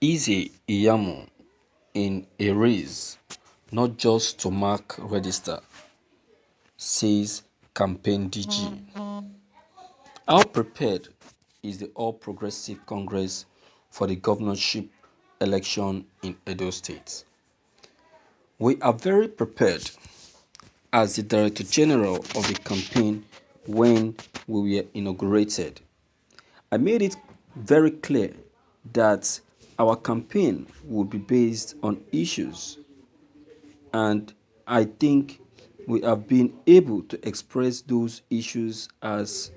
Iyamu in a race, not just to mark register, says campaign DG. How prepared is the All Progressive Congress for the governorship election in Edo State? We are very prepared. As the Director General of the campaign when we were inaugurated, I made it very clear that our campaign would be based on issues, and I think we have been able to express those issues as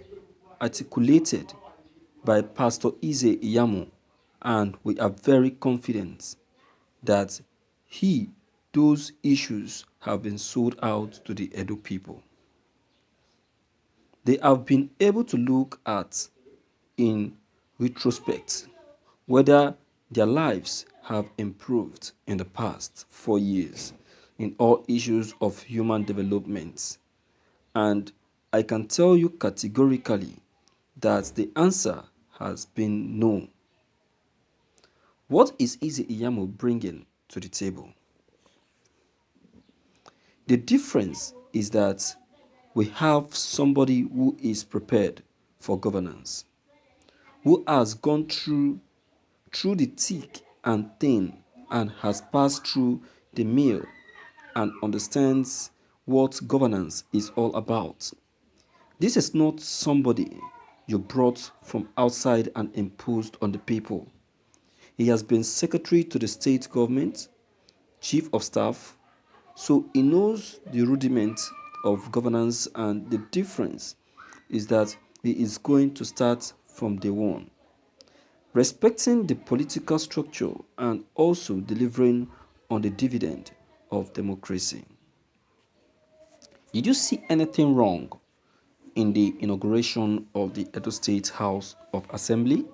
articulated by Pastor Iyamu, and we are very confident that those issues have been sold out to the Edo people. They have been able to look at, in retrospect, whether their lives have improved in the past 4 years in all issues of human development. And I can tell you categorically that the answer has been no. What is Iyamu bringing to the table? The difference is that we have somebody who is prepared for governance, who has gone through the thick and thin and has passed through the mill and understands what governance is all about. This is not somebody you brought from outside and imposed on the people. He has been secretary to the state government, chief of staff, so he knows the rudiment of governance, and the difference is that he is going to start from day one, respecting the political structure and also delivering on the dividend of democracy. Did you see anything wrong in the inauguration of the Edo State House of Assembly?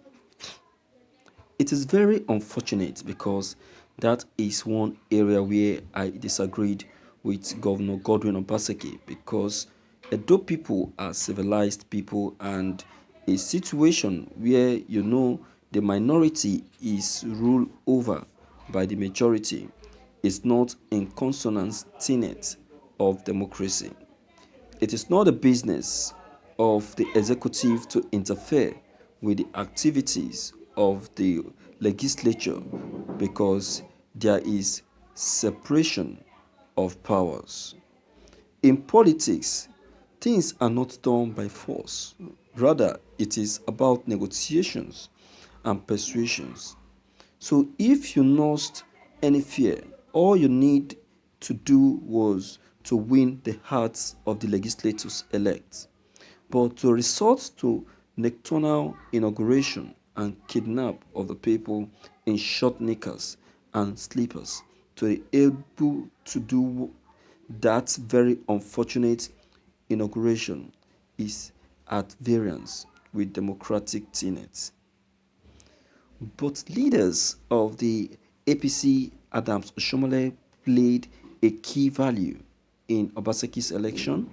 It is very unfortunate because that is one area where I disagreed with Governor Godwin Obaseki, because Edo people are civilized people, and a situation where the minority is ruled over by the majority is not in consonance tenet of democracy. It is not a business of the executive to interfere with the activities of the legislature, because there is separation of powers. In politics, things are not done by force. Rather, it is about negotiations and persuasions. So if you lost any fear, all you need to do was to win the hearts of the legislators elect. But to resort to nocturnal inauguration and kidnap of the people in short knickers and slippers to be able to do that very unfortunate inauguration is at variance with democratic tenets. But leaders of the APC, Adams Oshomole, played a key value in Obaseki's election.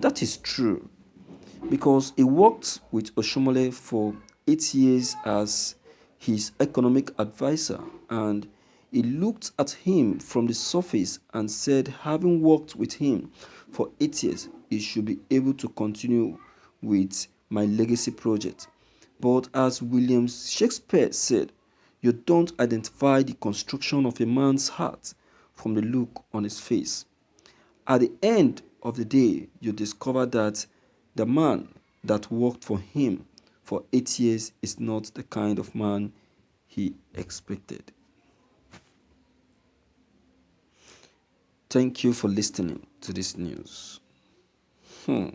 That is true, because he worked with Oshomole for 8 years as his economic advisor, and he looked at him from the surface and said, having worked with him for 8 years, he should be able to continue with my legacy project. But as William Shakespeare said, you don't identify the construction of a man's heart from the look on his face. At the end of the day, you discover that the man that worked for him for 8 years is not the kind of man he expected. Thank you for listening to this news. Wow,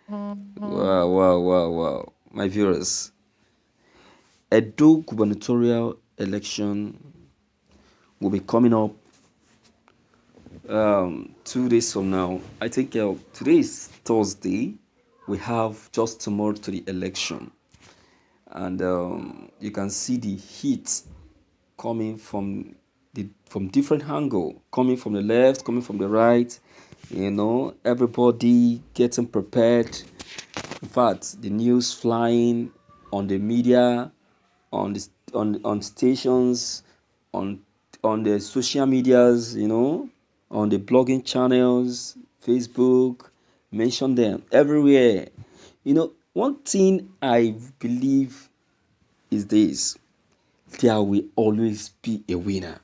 wow, wow, wow. My viewers, Edo gubernatorial election will be coming up 2 days from now. I think today is Thursday. We have just tomorrow to the election, and you can see the heat coming from different angle, coming from the left, coming from the right. Everybody getting prepared. In fact, the news flying on the media, on stations, on the social medias, on the blogging channels, Facebook, mention them everywhere. One thing I believe is this: there will always be a winner.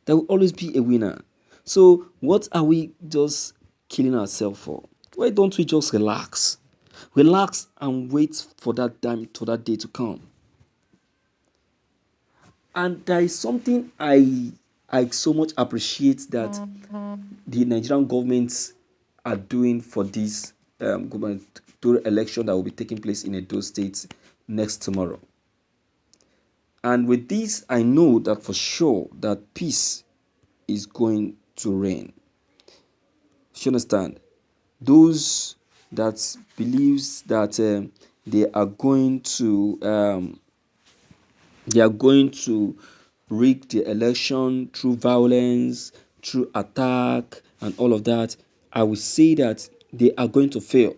There will always be a winner. So what are we just killing ourselves for? Why don't we just relax? Relax and wait for that time, for that day to come. And there is something I so much appreciate that the Nigerian government are doing for this gubernatorial election that will be taking place in Edo State next tomorrow. And with this, I know that for sure that peace is going to reign. You understand? Those that believes that they are going to rig the election through violence, through attack, and all of that, I will say that they are going to fail.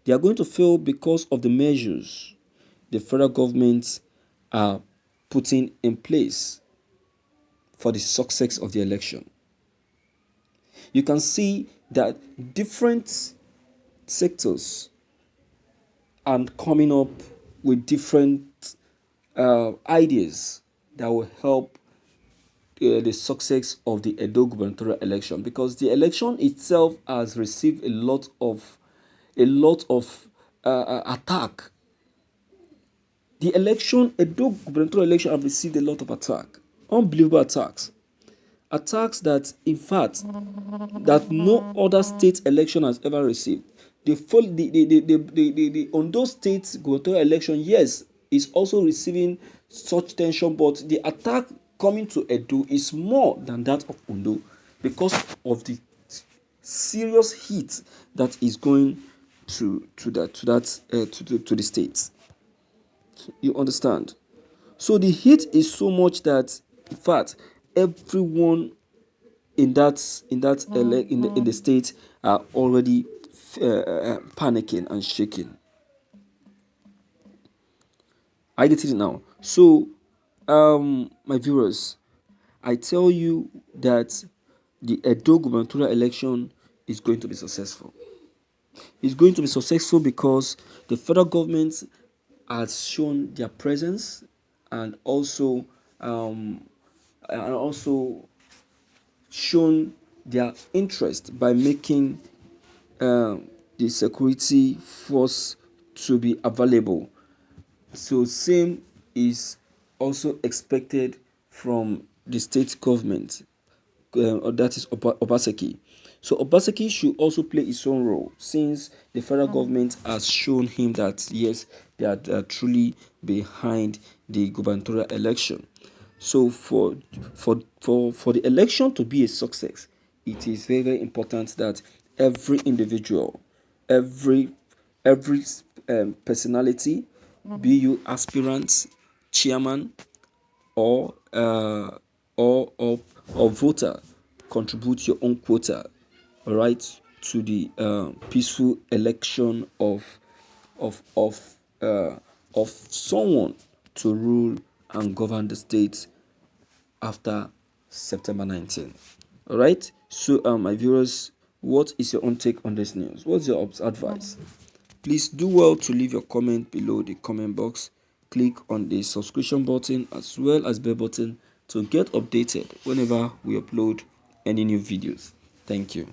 They are going to fail because of the measures the federal government are putting in place for the success of the election. You can see that different sectors are coming up with different ideas that will help the success of the Edo gubernatorial election, because the election itself has received a lot of attack. The Edo gubernatorial election, have received a lot of attack, unbelievable attacks that, in fact, that no other state election has ever received. The Ondo State gubernatorial election, yes, is also receiving such tension, but the attack coming to Edo is more than that of Ondo because of the serious heat that is going to the states. You understand? So the heat is so much that, in fact, everyone in the state are already panicking and shaking. I get it now. So, my viewers, I tell you that the Edo gubernatorial election is going to be successful. It's going to be successful because the federal government has shown their presence, and also um, shown their interest by making the security force to be available. So same is also expected from the state government, that is Obaseki. So Obaseki should also play his own role, since the federal government has shown him that yes, they are truly behind the gubernatorial election. So for the election to be a success, it is very, very important that every individual, every every personality, be you aspirant, chairman, or or voter, contribute your own quota, all right, to the peaceful election of of uh, of someone to rule and govern the state after September 19th. All right. So, my viewers, what is your own take on this news? What's your advice? Please do well to leave your comment below the comment box. Click on the subscription button as well as bell button to get updated whenever we upload any new videos. Thank you.